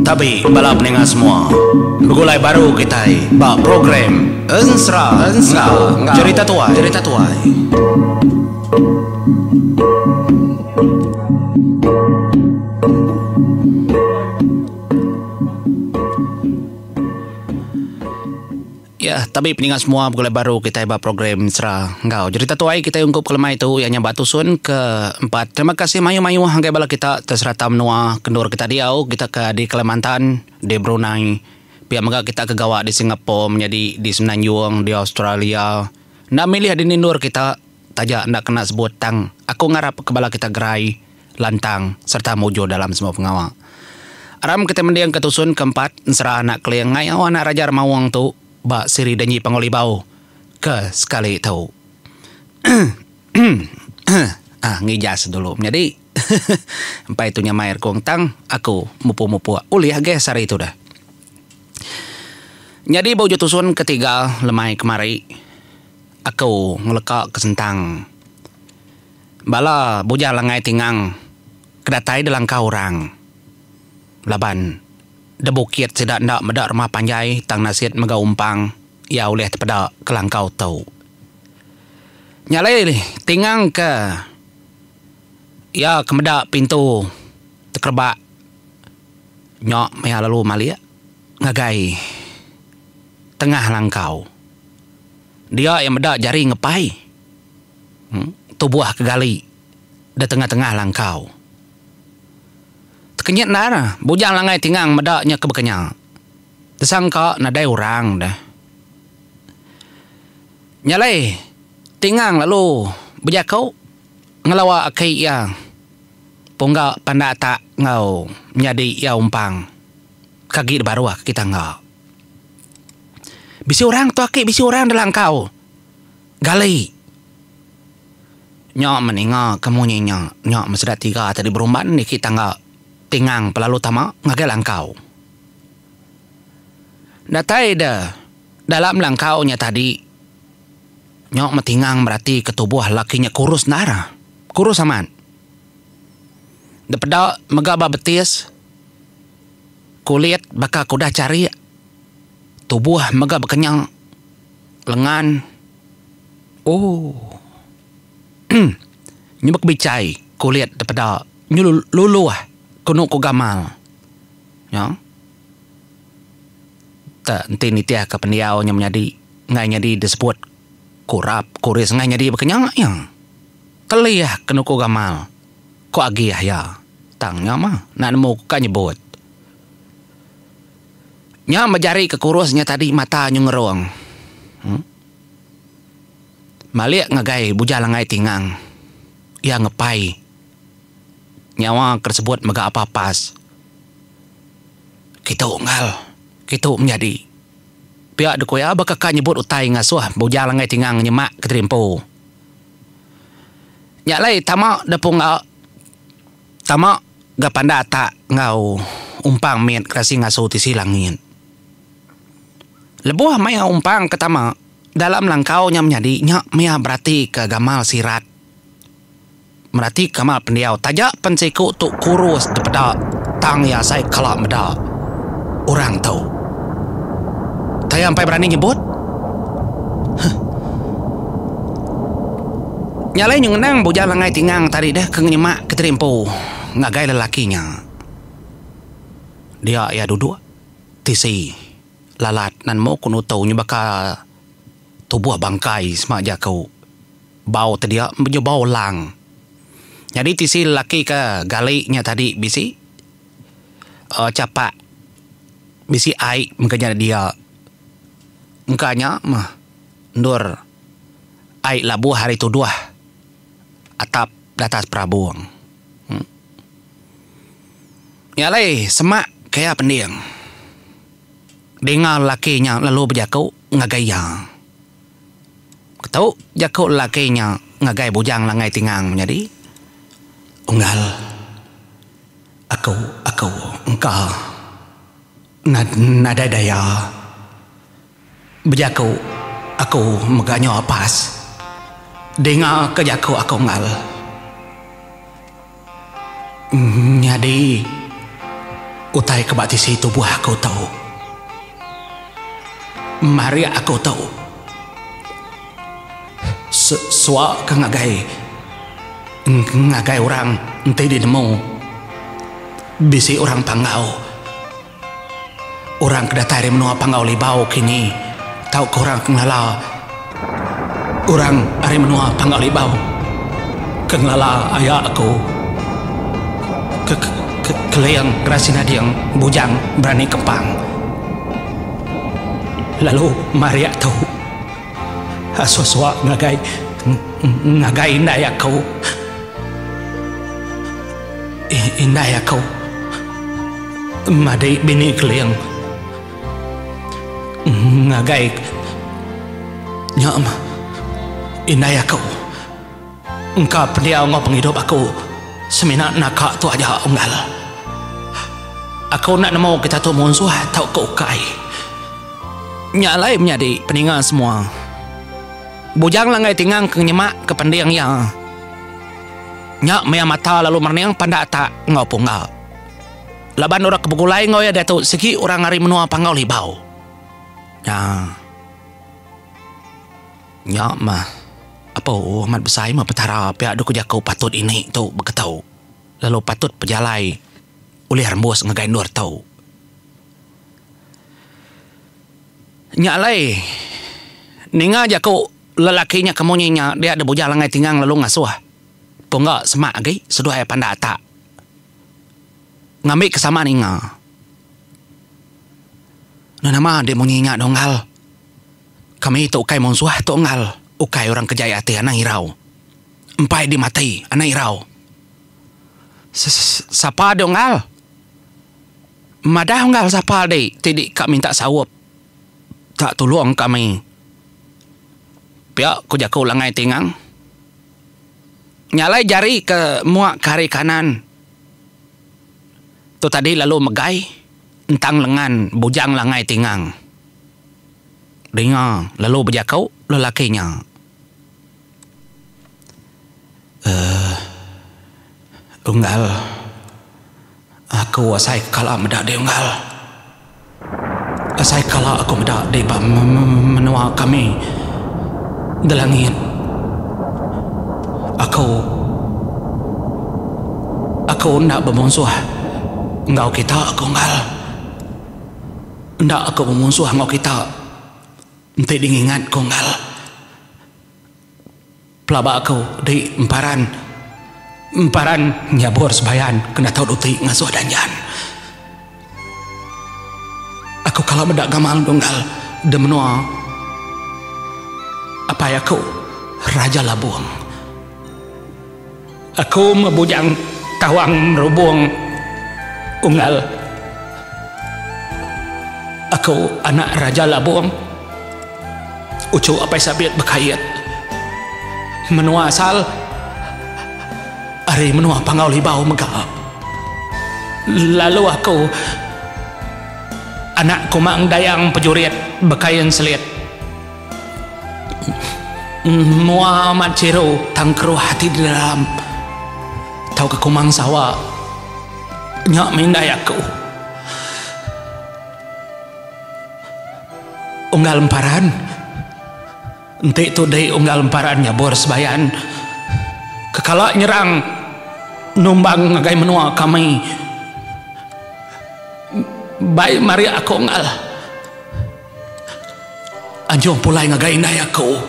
Tapi balap dengan semua begulai baru kita bak program Ensra cerita tuai. Ya, tapi peningat semua begulai baru kita bak program Ensra cerita tuai kita ungkup kelema itu yang nyambat tusun keempat. Terima kasih mayu-mayu hanggai bala kita terserah menua kendur kita diau kita ke di Kalimantan, di Brunei, pihak mega kita ke Gawak di Singapura, menjadi di Semenanjung, di Australia. Nak milih di nindur kita tajak nak kena sebut tang. Aku ngarap ke bala kita gerai, lantang serta mojo dalam semua pengawal. Aram kita mendiang ketusun keempat serah anak klien ngayau anak rajar mawang tu bak siri danyi pangolibau ke sekali tahu. Ngijas dulu. Jadi sampai itu nyamair kong tang aku mupu-mupu uliah ges hari itu dah. Jadi bauju tusun ketiga lemai kemari aku ngelekak kesentang bala buja langai tingang kedatai dalam kau orang laban debukit sedak ndak medak rumah panjai tang nasihat mega umpang ya oleh pada kelangkau tau nyalai tingang ke ya kemedak pintu terkerbak nyok maya lalu malia ngagai tengah langkau dia yang medak jari ngepai tubuh kegali di tengah-tengah langkau kenyat nara bujang langai tingang medaknya kebekenya tersangka nadai orang dah nyalai tingang lalu berjakau ngelawa akai ya ponggak panda tak ngau menjadi ya umpang kaki baru kita ngau bisi orang tu akai bisi orang dalam kau gali nyok meninggal kamu nyok mesra tiga tadi berumban ni kita ngau tingang pelalu tama ngagai langkau. Datai dah dalam langkaunya tadi nyok metingang berarti ketubuh lakinya kurus nara. Kurus aman. Daripada megaba betis kulit bakal kuda cari tubuh mega bekenyang lengan. Oh. Nyebek bicai kulit daripada nyululuh kuno ko gamal. Ya. Tak enti ni tiah ke pendiau nya menjadi ngai nyadi disebut kurap kuris ngai nyadi bekenyang ya. Kelih kuno ko gamal. Ko agi ya. Tangnya mah nak nemu ka nyebut. Nya menjari kekurusnya tadi mata nyungerong. Maliak ngagai bujal ngai tingang. Ya ngepai. Nyawa tersebut mega apa pas. Kita unggal. Kita menjadi. Pihak dekoya bakal nyebut utai ngasuh. Bujal ngai tingang nyemak keterimpu. Nyalai tamak depung ngau. Tamak gapanda tak ngau. Umpang miet kasi ngasuh tisi langin. Lebuh maya umpang ketama. Dalam langkaunya menjadi. Nyak maya berarti ke gamal sirat. Merati kamal pendiau tajak pensiku tu kurus daripada tang ya saya kelak meda orang tahu tayang sampai berani nyebut nyalai nyungenang bujal langai tingang tadi dah kenyemak keterimpu ngagai lelakinya dia ya duduk tisi lalat nan mau kuno tahu nyebaka tubuh bangkai semak jakau bau tadi ya bau lang. Jadi tisi laki ke galiknya tadi bisi capak bisi aik mengkanya dia mengkanya mah ndur aik labu hari tu dua atap datas prabuang nyalai semak kaya pendiang dengar lakinya lalu berjakau ngagaya ketau jakau lakinya ngagai bujang langai tingang menjadi unggal aku engkau nada daya berjaku aku meganya apas dengar kejaku aku unggal Jadi utai kebatisi tubuh aku tahu. Mari aku tahu. Suak ke ngagai orang ente di nemu. Bisi orang pangau. Orang kedatari menua pangau libau kini. Tahu ke orang kenala. Orang hari menua pangau libau. Kenala ayah aku. Keleang rasina diang bujang berani kepang. Lalu Maria tahu aswa ngagai indah aku. Indah aku. Madai bini keleang ngagai nyam indah aku. Engkau pendiau ngau penghidup aku. Semina nakak tu aja unggal. Aku nak nemu kita tu musuh tau kau kai. Nyalai menjadi peningan semua. Bujang langai tingang ke nyemak ke pendiang yang. Nyak maya mata lalu merniang pandak tak ngau punggal. Laban orang kebugulai ngau ya datuk segi orang hari menua pangau libau. Nyak mah. Apa amat besar mah petara pihak duk jakau patut ini tu berketau. Lalu patut pejalai oleh rembus ngagai nur tau. Nyalai ninga jakau lelakinya kemunyinya dia ada bujang langai tingang lalu ngasuh. Punga semak lagi sedua pandai tak. Ngambil kesama ninga. Nama dia munyinya dongal. Kami tu ukai monsuah tu ngal. Ukai orang kejaya hati anak irau. Empai dimati anak irau. Siapa dongal? Madah ngal siapa deh? Tidak kak minta sawap. Tak tolong kami. Pihak ku jakau langai tingang. Nyalai jari ke muak kari kanan. Tu tadi lalu megai. Entang lengan bujang langai tingang. Dengar lalu berjakau lelakinya. Unggal. Aku asai kala medak de unggal. Asai kala aku medak de menua kami delangin. Aku nak bermusuh engkau kita aku unggal. Ndak aku bermusuh engkau kita. Ente dingingat ku unggal. Pelaba aku di emparan nyabur sebayan kena tahu duti ngasuh danjan. Aku kalau mendak gamal donggal demenua apa ya aku raja Labuang. Aku membujang tawang merubung unggal. Aku anak raja Labuang. Ucu apa sabit berkait menua asal hari menua pangau libau megap. Lalu aku anak kumang dayang pejurit bekayan selit Muhammad Ciro tangkeruh hati di dalam tahu ke kumang sawa nyak mindai aku unggal emparan ente tu day unggal emparan nyabur sebayan kekala nyerang numbang ngagai menua kami baik mari aku unggal anjong pulai ngagai indai aku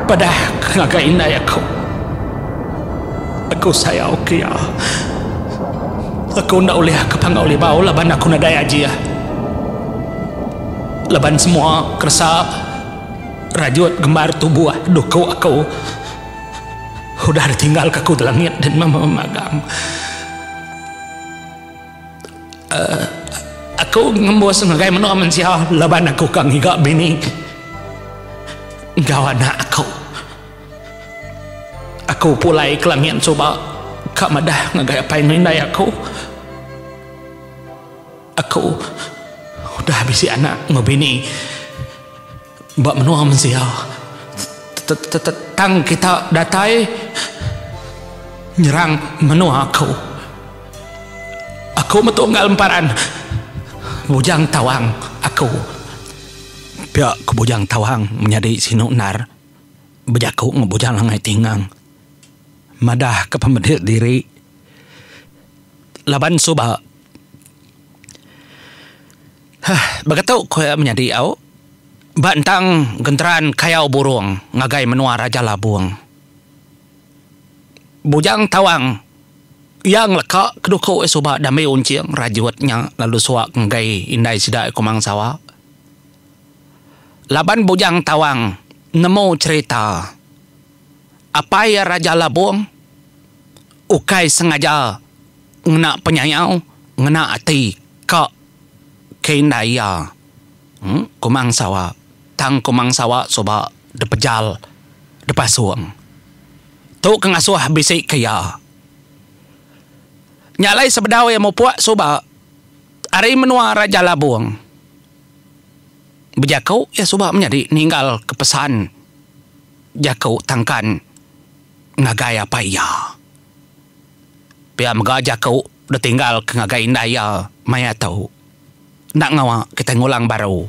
pada ngagai indai aku saya oke ya aku ndak boleh kepangau libau laban aku nadai aja laban semua kersa rajut gembar tubuh duku aku udah ditinggal ke aku di langit dan memagang. Aku ngembos ngagai menua mensia laban aku kang higa bini gawana aku pulai ke langit coba kak madah ngagai apa yang nindai aku udah habisi anak ngobini mbak menua mensia tang kita datai nyerang menua aku. Aku metunggal emparan bujang tawang aku. Pihak ke bujang tawang menjadi sinunar. Bejaku ngebujang langai tinggang. Madah ke pemedir diri. Laban suba. Begitu kaya menjadi au. Bantang genteran kayau burung ngagai menua Raja Labuang. Bujang tawang yang leka keduko suba damai unciang rajuatnya lalu suak ngagai indai sidai kumang sawa. Laban bujang tawang nemu cerita apa ya Raja Labuang ukai sengaja ngena penyayau ngena ati ka keindaya kumang sawa tang kumang sawa soba depejal depasuang tu kengasuh bisik kaya nyalai sebedaw yang mau puak soba ari menua Raja Labuang bejakau ya soba menjadi ninggal kepesan jakau tangkan ngagai apa ya pia mega jakau udah tinggal ke ngagai indaya maya tahu nak ngawa kita ngulang baru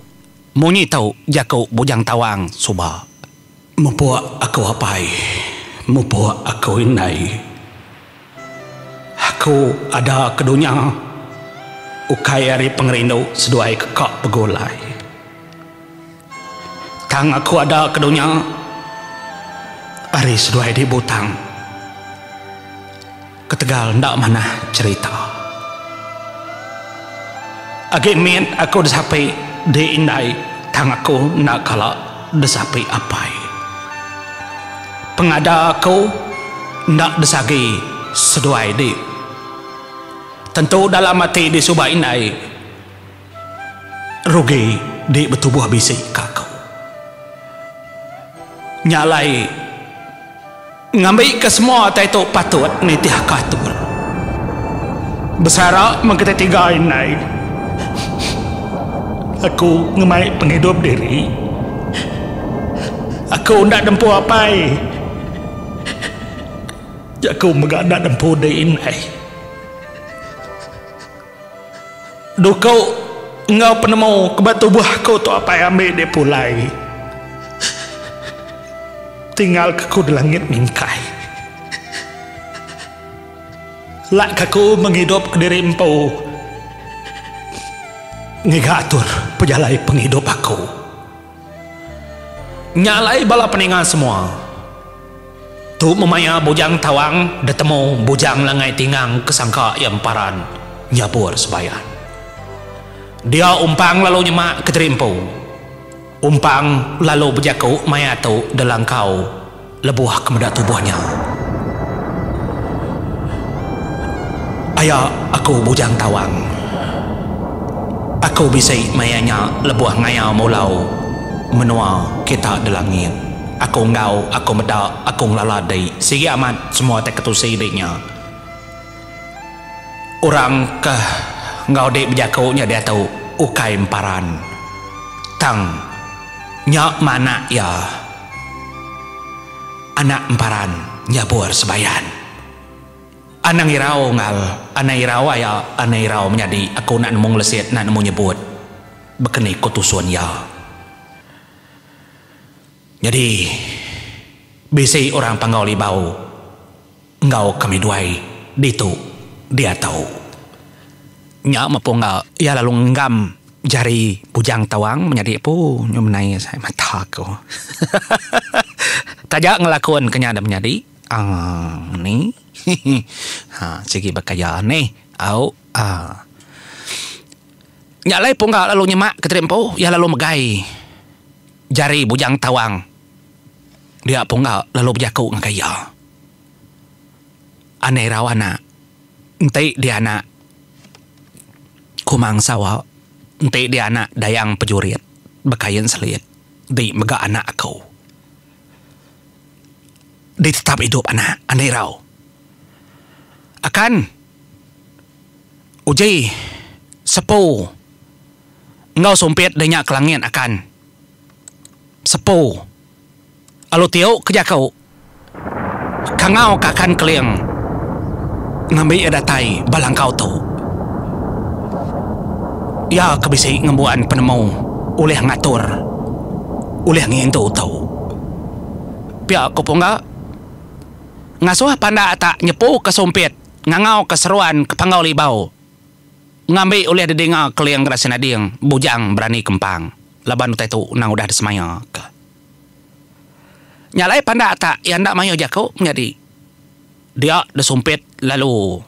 munyi tahu jakau bujang tawang soba mempuak aku apai mempuak aku indai aku ada kedunya ukai ari pengerindu seduai kekak begulai tang aku ada kedunya ari seduai di butang ketegal ndak mana cerita agi min aku desapi di indai tang aku nak kala desapi apai pengada aku ndak desagi seduai di tentu dalam hati di subah indai rugi di betubuh bisik kakau nyalai ngambil ke semua itu patut nitih katur besara mengkita tiga indai aku ngemai penghidup diri aku ndak dempu apai aku mengadak dempu di indai kau ngau penemu kebatu buahku tu apa yang ambil dia pulai tinggal kaku di langit mingkai lak kaku menghidup ke diri empu ngigatur pejalai penghidup aku nyalai bala peningal semua tu memaya bujang tawang detemu bujang langai tinggang kesangka yang paran nyabur sebayan dia umpang lalu nyemak ke terimpu umpang lalu berjaku mayatu dalam kau lebuh kemedak tubuhnya ayah aku bujang tawang aku bisa mayanya lebuh ngayau mulau menua kita delangin aku ngau aku medak aku nglaladai sigi amat semua teketusi diknya orang ke ngau dek berjakunya dia tahu ukai emparan tang nyak mana ya anak emparan nyabur sebayan anang irau ngal anang irau ya anang irau menjadi aku nak nemu leset nak nemu nyebut bekeni kutusuan ya jadi bisi orang panggau libau ngau kami duai ditu dia tahu nya mapunggal ya lalu ngam jari bujang tawang menjadi pu nyumenai saya mata ko tajak ngelakuan kenyada menjadi ni ha segi bakaya ni au nyalai punggal lalu nyemak ketrempo ya lalu megai jari bujang tawang dia punggal lalu berjaku ngakaya aneh rawana ente dia anak kumang sawa ente dia anak dayang pejurit bekayan selit di mega anak aku di tetap hidup anak aneh raw akan uji sepo ngau sumpit denya kelangin akan sepo alo tiau kerja kau kangau kakan keliang ngambil datai balang kau tu. Ya kebisi ngembuan penemu oleh ngatur oleh ngintu tau. Pia aku pun enggak ngasuh panda tak nyepu kesumpit ngangau keseruan kepangau libau ngambil oleh dedenga keliang gerasin ading bujang berani kempang laban utai tu nang udah disemaya ke nyalai panda tak yang ndak mayo jako menjadi dia desumpit lalu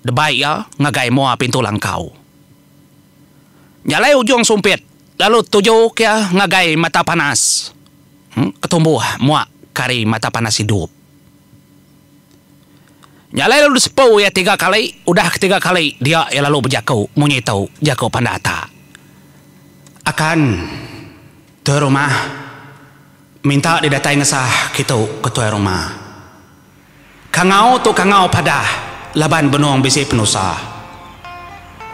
debai ya ngagai mua pintu langkau nyalai ujung sumpit lalu tuju kia ngagai mata panas ketumbuh muak kari mata panas hidup. Nyalai lalu sepau ya 3 kali, udah ketiga kali dia ya lalu berjakau munyitau jakau pandata akan tuan rumah minta didatai ngesah gitu ke tuan rumah kangau tu kangau padah laban benuang bisi penusa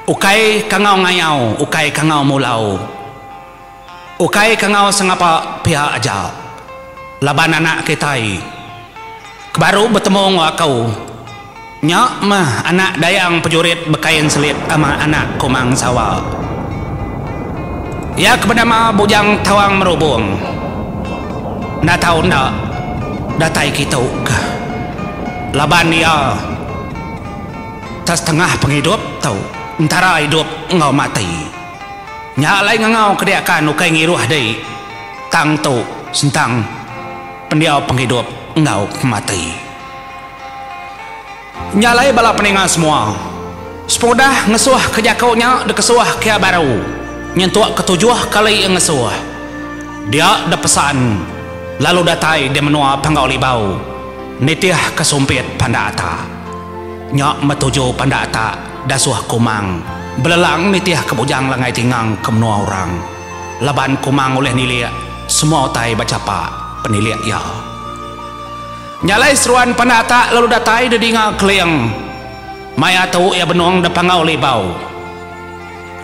ukai kangau ngayau ukai kangau mulau ukai kangau sengapa pihak aja laban anak kitai baru bertemu ngakau nyak mah anak dayang pejurit bekain selit ama anak kumang sawa ya kepada ma bujang tawang merubung ndak tahu ndak datai kita laban ya tas tengah penghidup tahu antara hidup ngau mati nya lai ngau kediakan ukai ngiruh dei tang tu sentang pendiau penghidup ngau mati nyalai bala peningan semua sepodah ngesuah kejakaunya dekesuah kia baru nyentuak ketujuh kali ngesuah dia ada pesan lalu datai dia menua panggau libau nitiah kesumpit pandata nyak metuju pandata dasuah kumang belelang nitiah kebujang langai tingang kemenua orang laban kumang oleh nilia semua tai bacapa penilia ya nyalai seruan pandata lalu datai dedinga keliang maya tu ya benuang depangau libau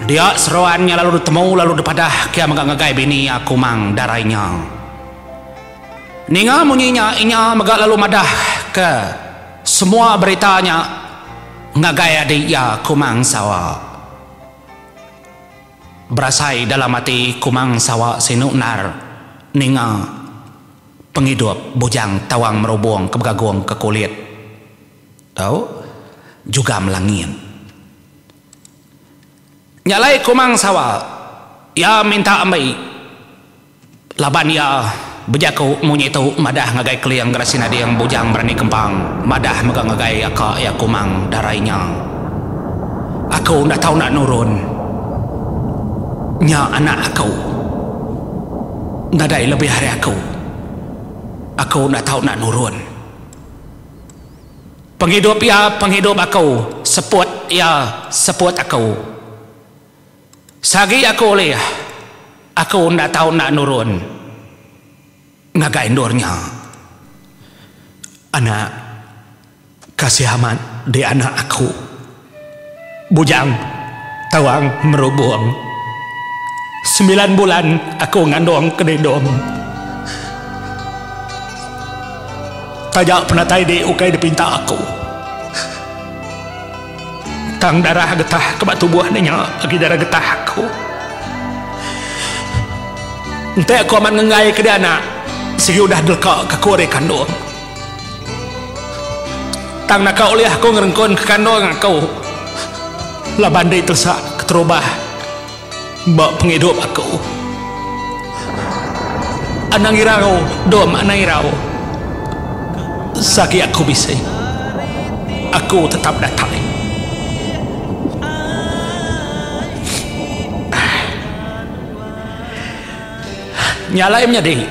dia seruannya lalu ditemu lalu depadah kia mengagai bini aku mang darainya ninga munyinya inya megak lalu madah ke semua beritanya ngagai adik ya kumang sawa berasai dalam hati kumang sawa sinunar ninga penghidup bujang tawang merubung kebegagung ke kulit tahu juga melangin nyalai kumang sawa ya minta ambai laban ya bejaku munyitu madah ngagai keliang gerasin adi yang bujang berani kempang madah megang ngagai aka ya kumang darainya aku ndak tahu nak nurun nya anak aku nadai lebih hari aku ndak tahu nak nurun penghidup ya penghidup aku seput ya seput aku sagi aku oleh aku ndak tahu nak nurun ngagai ndurnya anak kasih amat di anak aku bujang tawang merubung 9 bulan aku ngandung kededom tajak penatai di ukai dipinta aku tang darah getah kebat tubuh adanya lagi darah getah aku entah aku aman ngengai ke dia anak segi udah delka ke kore kandung tang nak oleh aku ngerengkon ke kandung aku laban dia tersak keterubah mbak penghidup aku anang irau dom anang irau sagi aku bisa aku tetap datang nyalai menjadi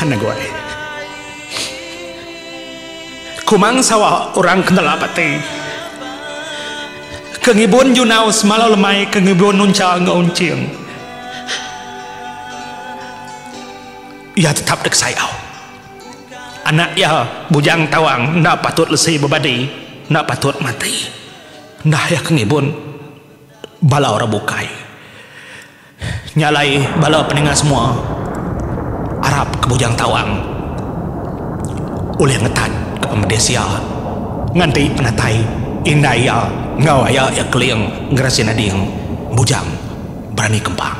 anak gue kumang sawa orang kenal apa teh kengibun junau semalau lemai kengibun nunca ngauncing ia tetap dek sayau anak ya bujang tawang ndak patut lesi bebadi ndak patut mati ndak ya kengibun bala ora bukai nyalai bala peningan semua Arab ke bujang tawang Oleh ngetan ke pemedesia. Nganti penatai indaya ngawaya ya keliang ngerasin ading bujang berani kempang.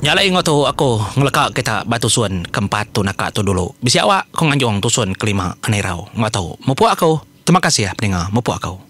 Nyala ingat tu aku ngeleka kita batusun keempat tu naka tu dulu. Bisi awak kau nganjong tusun kelima anai rau. Nggak tahu. Mupu aku. Terima kasih ya pendengar. Mupu aku.